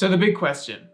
So the big question,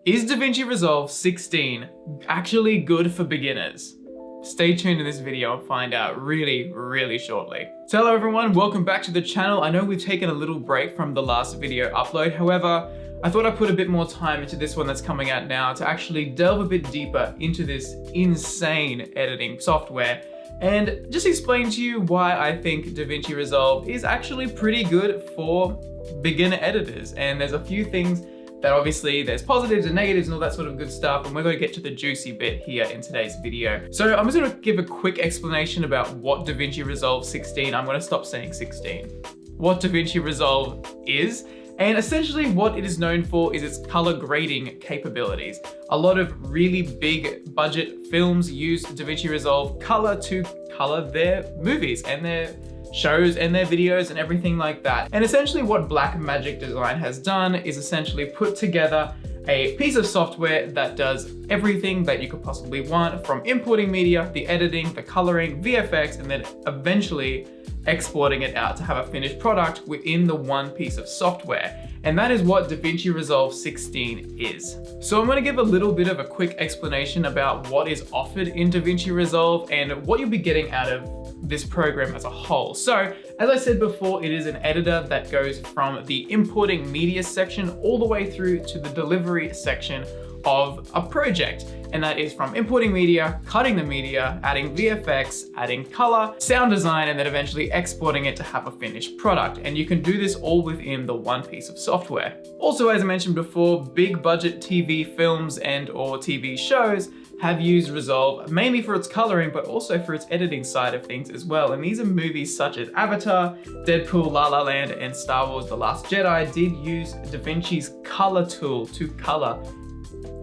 is Davinci Resolve 16 actually good for beginners? Stay tuned in this video and find out really shortly. So hello everyone, welcome back to the channel. I know we've taken a little break from the last video upload. However, I thought I'd put a bit more time into this one that's coming out now to actually delve a bit deeper into this insane editing software and just explain to you why I think Davinci Resolve is actually pretty good for beginner editors. And there's a few things that obviously there's positives and negatives and all that sort of good stuff, and we're going to get to the juicy bit here in today's video. So I'm just going to give a quick explanation about what Davinci Resolve 16, I'm going to stop saying 16, what Davinci Resolve is, and essentially what it is known for is its color grading capabilities. A lot of really big budget films use Davinci Resolve color to color their movies and their shows and their videos and everything like that. And essentially what Blackmagic Design has done is essentially put together a piece of software that does everything that you could possibly want, from importing media, the editing, the coloring, VFX, and then eventually exporting it out to have a finished product within the one piece of software. And that is what Davinci Resolve 16 is. So I'm going to give a little bit of a quick explanation about what is offered in Davinci Resolve and what you'll be getting out of this program as a whole. So, as I said before, it is an editor that goes from the importing media section all the way through to the delivery section of a project. And that is from importing media, cutting the media, adding VFX, adding color, sound design, and then eventually exporting it to have a finished product. And you can do this all within the one piece of software. Also, as I mentioned before, big budget TV films and or TV shows have used Resolve mainly for its coloring, but also for its editing side of things as well. And these are movies such as Avatar, Deadpool, La La Land, and Star Wars: The Last Jedi did use Davinci's color tool to color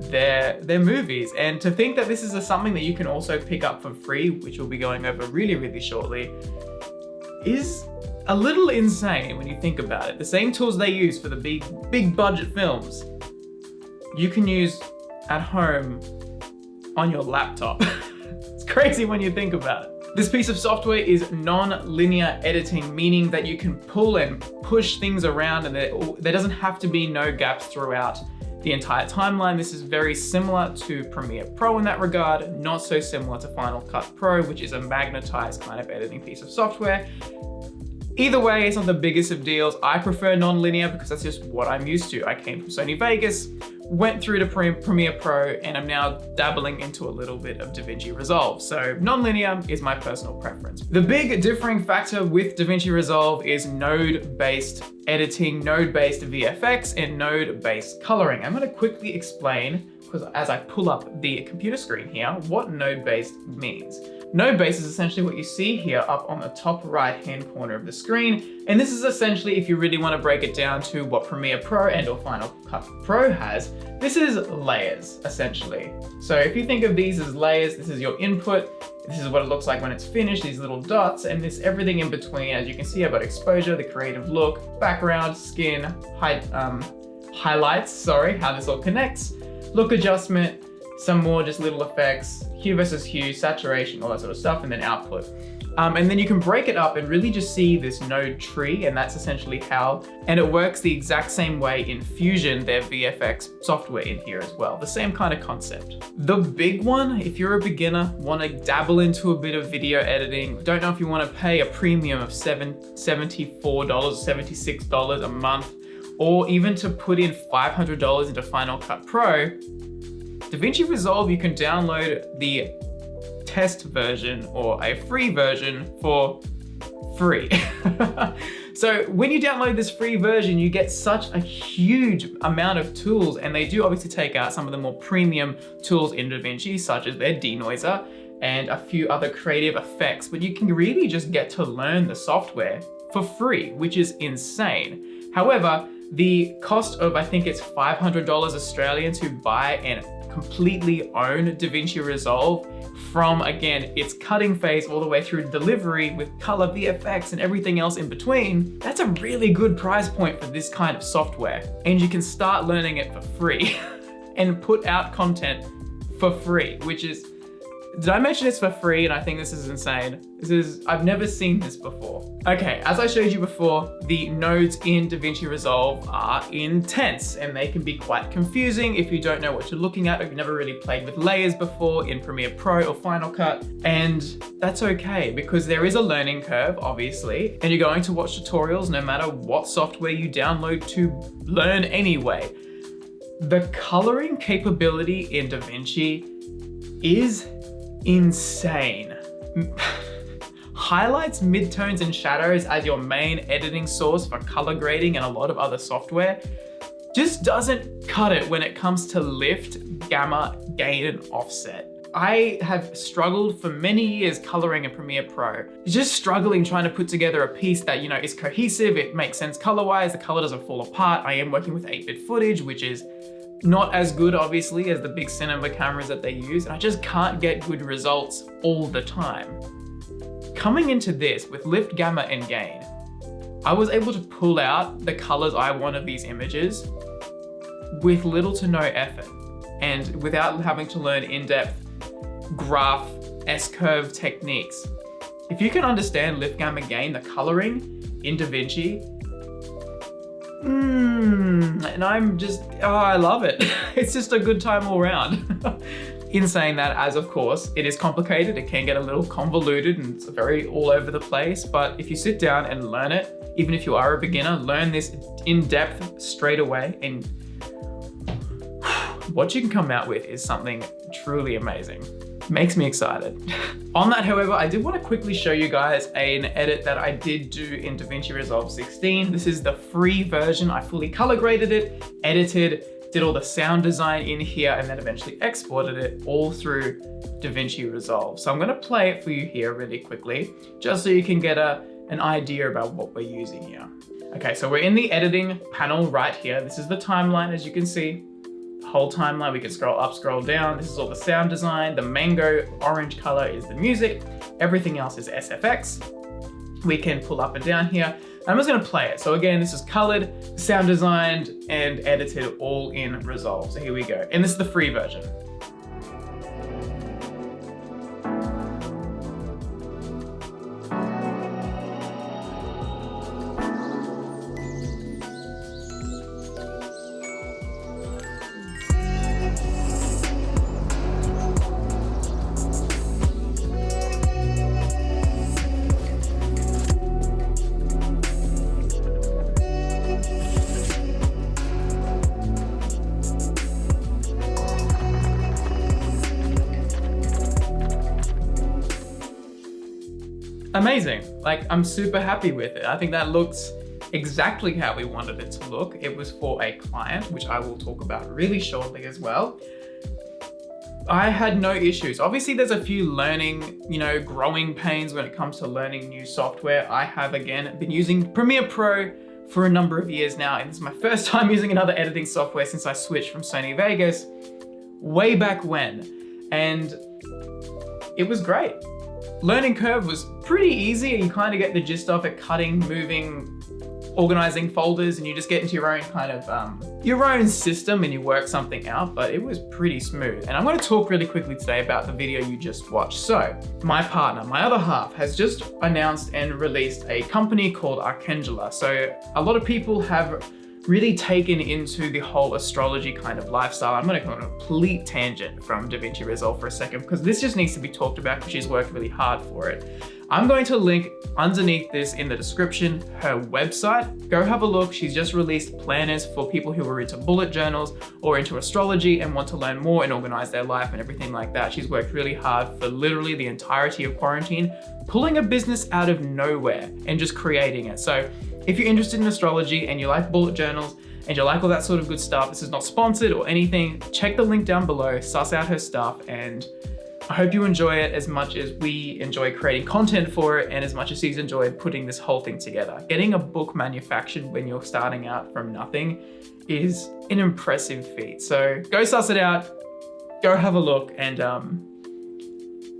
their movies. And to think that this is something that you can also pick up for free, which we'll be going over really shortly, is a little insane when you think about it. The same tools they use for the big budget films, you can use at home on your laptop. It's crazy when you think about it. This piece of software is non-linear editing, meaning that you can pull and push things around and there doesn't have to be no gaps throughout the entire timeline. This is very similar to Premiere Pro in that regard, not so similar to Final Cut Pro, which is a magnetized kind of editing piece of software. Either way, it's not the biggest of deals. I prefer non-linear because that's just what I'm used to. I came from Sony Vegas, went through to Premiere Pro, and I'm now dabbling into a little bit of Davinci Resolve. So non-linear is my personal preference. The big differing factor with Davinci Resolve is node-based editing, node-based VFX, and node-based coloring. I'm gonna quickly explain, because as I pull up the computer screen here, what node-based means. Node-based is essentially what you see here up on the top right-hand corner of the screen. And this is essentially, if you really want to break it down to what Premiere Pro and or Final Cut Pro has, this is layers, essentially. So if you think of these as layers, this is your input, this is what it looks like when it's finished, these little dots, and this everything in between. As you can see, I've got exposure, the creative look, background, skin, highlights, how this all connects, look adjustment, some more just little effects, hue versus hue, saturation, all that sort of stuff, and then output. And then you can break it up and really just see this node tree, and that's essentially how, and it works the exact same way in Fusion, their VFX software in here as well. The same kind of concept. The big one, if you're a beginner, want to dabble into a bit of video editing, don't know if you want to pay a premium of $74, $76 a month, or even to put in $500 into Final Cut Pro, Davinci Resolve, you can download the test version or a free version for free. So when you download this free version, you get such a huge amount of tools, and they do obviously take out some of the more premium tools in Davinci, such as their denoiser and a few other creative effects, but you can really just get to learn the software for free, which is insane. However, the cost of, I think it's $500 Australian to buy and completely own Davinci Resolve from, again, its cutting phase all the way through delivery with color, VFX, and everything else in between. That's a really good price point for this kind of software. And you can start learning it for free and put out content for free, which is Did I mention it's for free? And I think this is insane. I've never seen this before. Okay, as I showed you before, the nodes in Davinci Resolve are intense and they can be quite confusing if you don't know what you're looking at, or you've never really played with layers before in Premiere Pro or Final Cut. And that's okay, because there is a learning curve, obviously, and you're going to watch tutorials no matter what software you download to learn anyway. The coloring capability in Davinci is insane. Highlights, midtones, and shadows as your main editing source for color grading and a lot of other software just doesn't cut it when it comes to lift, gamma, gain, and offset. I have struggled for many years coloring in Premiere Pro, just struggling trying to put together a piece that, you know, is cohesive, it makes sense color-wise, the color doesn't fall apart. I am working with 8-bit footage, which is not as good, obviously, as the big cinema cameras that they use, and I just can't get good results all the time. Coming into this with lift, gamma, and gain, I was able to pull out the colors I want of these images with little to no effort, and without having to learn in-depth graph, S-curve techniques. If you can understand lift, gamma, gain, the coloring in Davinci, and I'm just, I love it. It's just a good time all around. In saying that, as of course, it is complicated, it can get a little convoluted and it's very all over the place, but if you sit down and learn it, even if you are a beginner, learn this in depth straight away, and what you can come out with is something truly amazing. Makes me excited. On that, however, I did want to quickly show you guys an edit that I did do in Davinci Resolve 16. This is the free version. I fully color graded it, edited, did all the sound design in here, and then eventually exported it all through Davinci Resolve. So I'm going to play it for you here really quickly, just so you can get an idea about what we're using here. Okay, so we're in the editing panel right here. This is the timeline, as you can see. Whole timeline, we can scroll up, scroll down. This is all the sound design. The mango orange color is the music. Everything else is SFX. We can pull up and down here. I'm just gonna play it. So again, this is colored, sound designed, and edited all in Resolve. So here we go. And this is the free version. Amazing. Like, I'm super happy with it. I think that looks exactly how we wanted it to look. It was for a client, which I will talk about really shortly as well. I had no issues. Obviously, there's a few learning, growing pains when it comes to learning new software. I have, again, been using Premiere Pro for a number of years now, and this is my first time using another editing software since I switched from Sony Vegas way back when, and it was great. Learning curve was pretty easy. You kind of get the gist of it, cutting, moving, organizing folders, and you just get into your own kind of, your own system and you work something out, but it was pretty smooth. And I'm going to talk really quickly today about the video you just watched. So my partner, my other half, has just announced and released a company called Arcangela. So a lot of people have really taken into the whole astrology kind of lifestyle. I'm gonna go on a complete tangent from Davinci Resolve for a second, because this just needs to be talked about because she's worked really hard for it. I'm going to link underneath this in the description her website. Go have a look. She's just released planners for people who are into bullet journals or into astrology and want to learn more and organize their life and everything like that. She's worked really hard for literally the entirety of quarantine, pulling a business out of nowhere and just creating it. So if you're interested in astrology and you like bullet journals and you like all that sort of good stuff, this is not sponsored or anything, check the link down below, suss out her stuff, and I hope you enjoy it as much as we enjoy creating content for it and as much as she's enjoyed putting this whole thing together. Getting a book manufactured when you're starting out from nothing is an impressive feat. So go suss it out, go have a look, and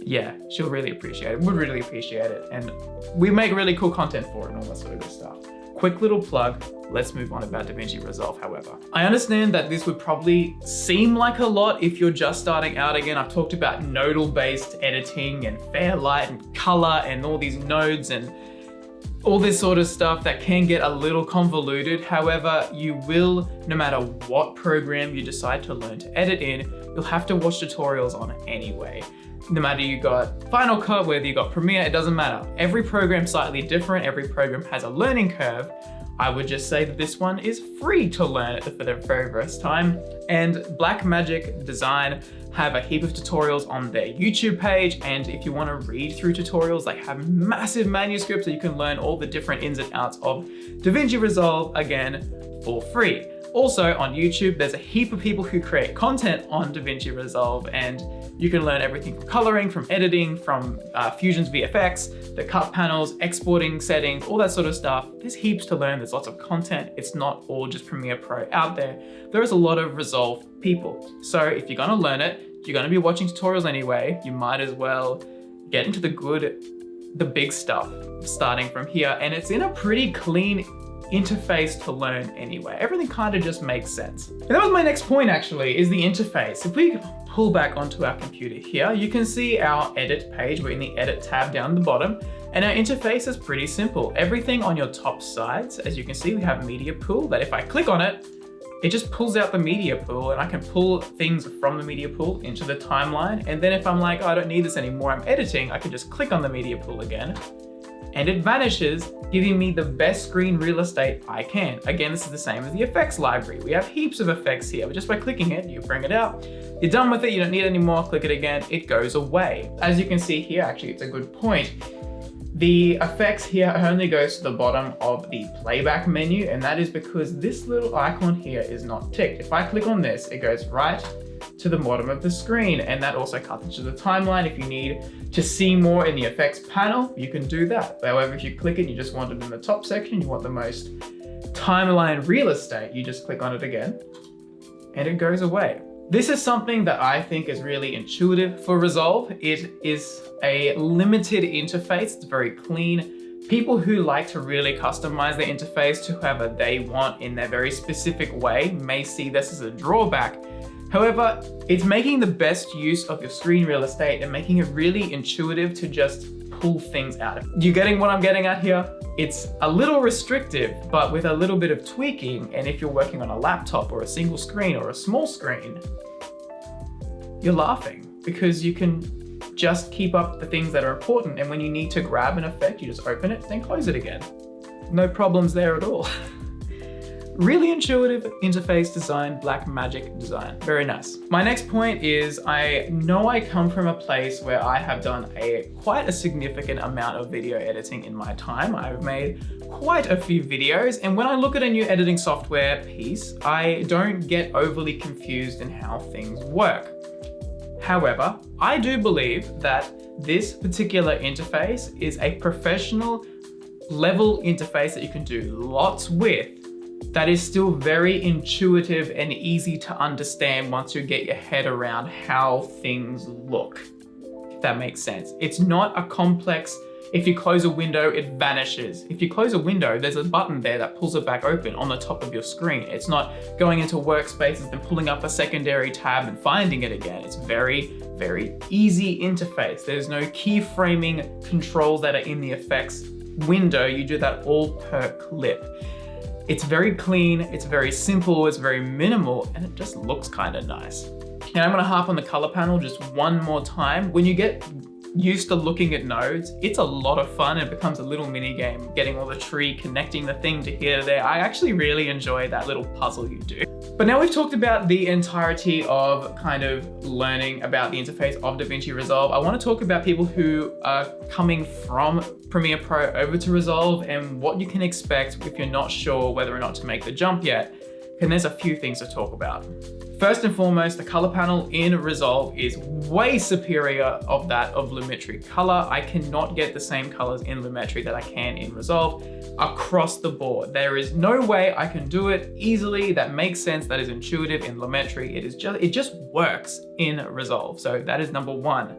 yeah, she'll really appreciate it, would really appreciate it. And we make really cool content for it and all that sort of good stuff. quick little plug. Let's move on about Davinci Resolve, however. I understand that this would probably seem like a lot if you're just starting out. Again, I've talked about nodal-based editing and fair light and color and all these nodes and all this sort of stuff that can get a little convoluted. However, you will, no matter what program you decide to learn to edit in, you'll have to watch tutorials on it anyway. No matter you got Final Cut, whether you got Premiere, it doesn't matter. Every program's slightly different. Every program has a learning curve. I would just say that this one is free to learn for the very first time. And Blackmagic Design have a heap of tutorials on their YouTube page. And if you want to read through tutorials, they have massive manuscripts that you can learn all the different ins and outs of Davinci Resolve, again, for free. Also on YouTube, there's a heap of people who create content on Davinci Resolve, and you can learn everything from coloring, from editing, from Fusion's VFX, the cut panels, exporting settings, all that sort of stuff. There's heaps to learn. There's lots of content. It's not all just Premiere Pro out there. There is a lot of Resolve people. So if you're gonna learn it, you're gonna be watching tutorials anyway, you might as well get into the big stuff, starting from here. And it's in a pretty clean interface to learn anyway. Everything kind of just makes sense. And that was my next point actually, is the interface. If we pull back onto our computer here, you can see our edit page. We're in the edit tab down the bottom, and our interface is pretty simple. Everything on your top sides, as you can see, we have media pool that if I click on it, it just pulls out the media pool, and I can pull things from the media pool into the timeline. And then if I'm like, oh, I don't need this anymore, I'm editing, I can just click on the media pool again, and it vanishes, giving me the best screen real estate I can. Again, this is the same as the effects library. We have heaps of effects here, but just by clicking it, you bring it out. You're done with it, you don't need it anymore, click it again, it goes away. As you can see here, actually, it's a good point. The effects here only goes to the bottom of the playback menu, and that is because this little icon here is not ticked. If I click on this, it goes right to the bottom of the screen, and that also cuts into the timeline. If you need to see more in the effects panel, you can do that. However, if you click it, you just want it in the top section, you want the most timeline real estate, you just click on it again, and it goes away. This is something that I think is really intuitive for Resolve. It is a limited interface, it's very clean. People who like to really customize their interface to whoever they want in their very specific way may see this as a drawback. However, it's making the best use of your screen real estate and making it really intuitive to just pull things out. You getting what I'm getting at here? It's a little restrictive, but with a little bit of tweaking, and if you're working on a laptop or a single screen or a small screen, you're laughing because you can just keep up the things that are important, and when you need to grab an effect, you just open it, then close it again. No problems there at all. Really intuitive interface design, Blackmagic Design. Very nice. My next point is, I know I come from a place where I have done quite a significant amount of video editing in my time. I've made quite a few videos, and when I look at a new editing software piece, I don't get overly confused in how things work. However, I do believe that this particular interface is a professional level interface that you can do lots with, that is still very intuitive and easy to understand once you get your head around how things look, if that makes sense. It's not a complex, if you close a window, it vanishes. If you close a window, there's a button there that pulls it back open on the top of your screen. It's not going into workspaces and pulling up a secondary tab and finding it again. It's very, very easy interface. There's no keyframing controls that are in the effects window. You do that all per clip. It's very clean, it's very simple, it's very minimal, and it just looks kind of nice. And I'm gonna harp on the color panel just one more time. When you get used to looking at nodes, it's a lot of fun. It becomes a little mini game, getting all the tree, connecting the thing to here to there. I actually really enjoy that little puzzle you do. But now we've talked about the entirety of kind of learning about the interface of Davinci Resolve. I want to talk about people who are coming from Premiere Pro over to Resolve and what you can expect if you're not sure whether or not to make the jump yet. And there's a few things to talk about. First and foremost, the color panel in Resolve is way superior of that of Lumetri Color. I cannot get the same colors in Lumetri that I can in Resolve across the board. There is no way I can do it easily that makes sense, that is intuitive in Lumetri. It just works in Resolve. So that is number one.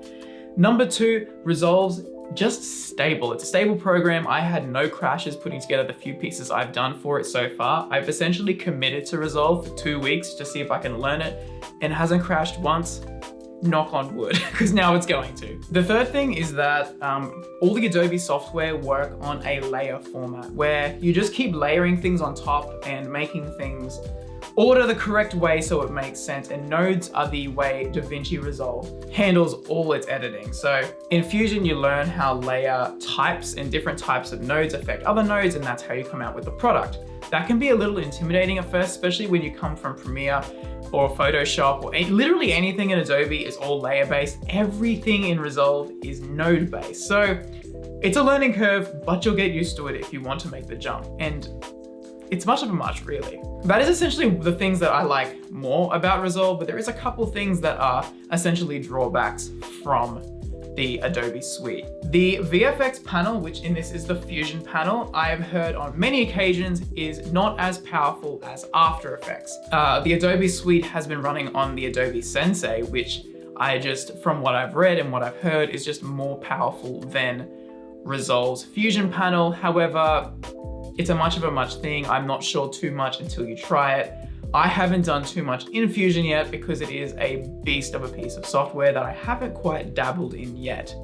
Number two, Resolve's just stable. It's a stable program. I had no crashes putting together the few pieces I've done for it so far. I've essentially committed to Resolve for 2 weeks to see if I can learn it, and it hasn't crashed once. Knock on wood, because now it's going to. The third thing is that all the Adobe software work on a layer format where you just keep layering things on top and making things order the correct way so it makes sense, and nodes are the way Davinci Resolve handles all its editing. So in Fusion, you learn how layer types and different types of nodes affect other nodes, and that's how you come out with the product. That can be a little intimidating at first, especially when you come from Premiere or Photoshop or literally anything in Adobe is all layer-based. Everything in Resolve is node-based. So it's a learning curve, but you'll get used to it if you want to make the jump. And it's much of a much, really. That is essentially the things that I like more about Resolve, but there is a couple things that are essentially drawbacks from the Adobe suite. The VFX panel, which in this is the Fusion panel, I've heard on many occasions is not as powerful as After Effects. The Adobe suite has been running on the Adobe Sensei, which from what I've read and what I've heard, is just more powerful than Resolve's Fusion panel. However, it's a much of a much thing. I'm not sure too much until you try it. I haven't done too much in Fusion yet because it is a beast of a piece of software that I haven't quite dabbled in yet.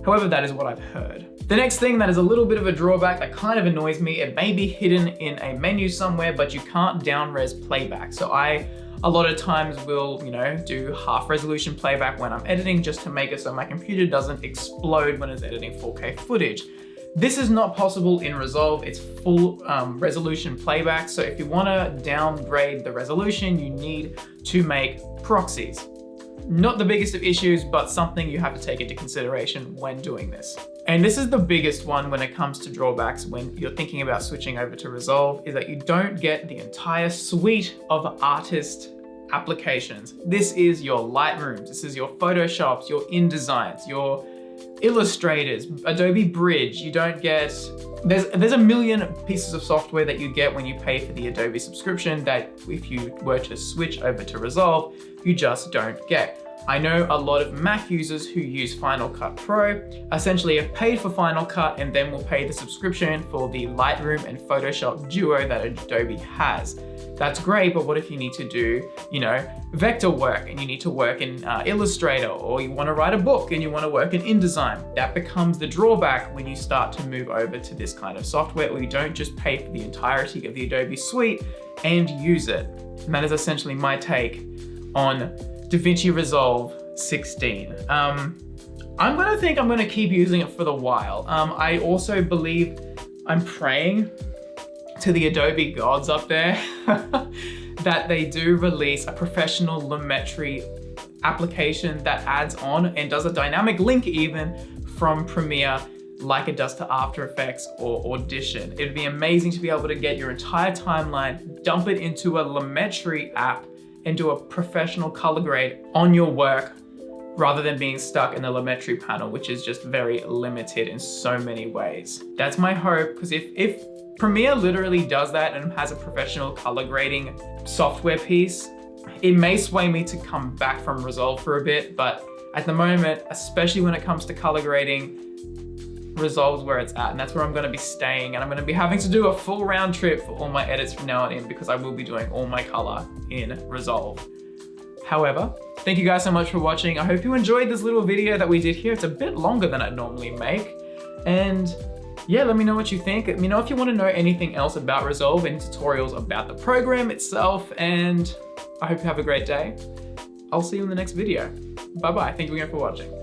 However, that is what I've heard. The next thing that is a little bit of a drawback that kind of annoys me, it may be hidden in a menu somewhere, but you can't down-res playback. So a lot of times will, do half resolution playback when I'm editing just to make it so my computer doesn't explode when it's editing 4K footage. This is not possible in Resolve. It's full resolution playback. So if you want to downgrade the resolution, you need to make proxies. Not the biggest of issues, but something you have to take into consideration when doing this. And this is the biggest one when it comes to drawbacks when you're thinking about switching over to Resolve, is that you don't get the entire suite of artist applications. This is your Lightrooms, this is your Photoshops, your InDesigns, your Illustrators, Adobe Bridge. You don't get, there's a million pieces of software that you get when you pay for the Adobe subscription that if you were to switch over to Resolve, you just don't get. I know a lot of Mac users who use Final Cut Pro essentially have paid for Final Cut and then will pay the subscription for the Lightroom and Photoshop duo that Adobe has. That's great, but what if you need to do, vector work and you need to work in Illustrator, or you want to write a book and you want to work in InDesign? That becomes the drawback when you start to move over to this kind of software, or you don't just pay for the entirety of the Adobe suite and use it. And that is essentially my take on Davinci Resolve 16. I'm gonna keep using it for the while. I also believe, I'm praying to the Adobe gods up there that they do release a professional Lumetri application that adds on and does a dynamic link even from Premiere like it does to After Effects or Audition. It'd be amazing to be able to get your entire timeline, dump it into a Lumetri app and do a professional color grade on your work rather than being stuck in the Lumetri panel, which is just very limited in so many ways. That's my hope, because if Premiere literally does that and has a professional color grading software piece, it may sway me to come back from Resolve for a bit, but at the moment, especially when it comes to color grading, Resolve's where it's at, and that's where I'm gonna be staying, and I'm gonna be having to do a full round trip for all my edits from now on in, because I will be doing all my color in Resolve. However, thank you guys so much for watching. I hope you enjoyed this little video that we did here. It's a bit longer than I'd normally make, and yeah, let me know what you think. Let me know if you want to know anything else about Resolve and tutorials about the program itself, and I hope you have a great day. I'll see you in the next video. Bye-bye. Thank you again for watching.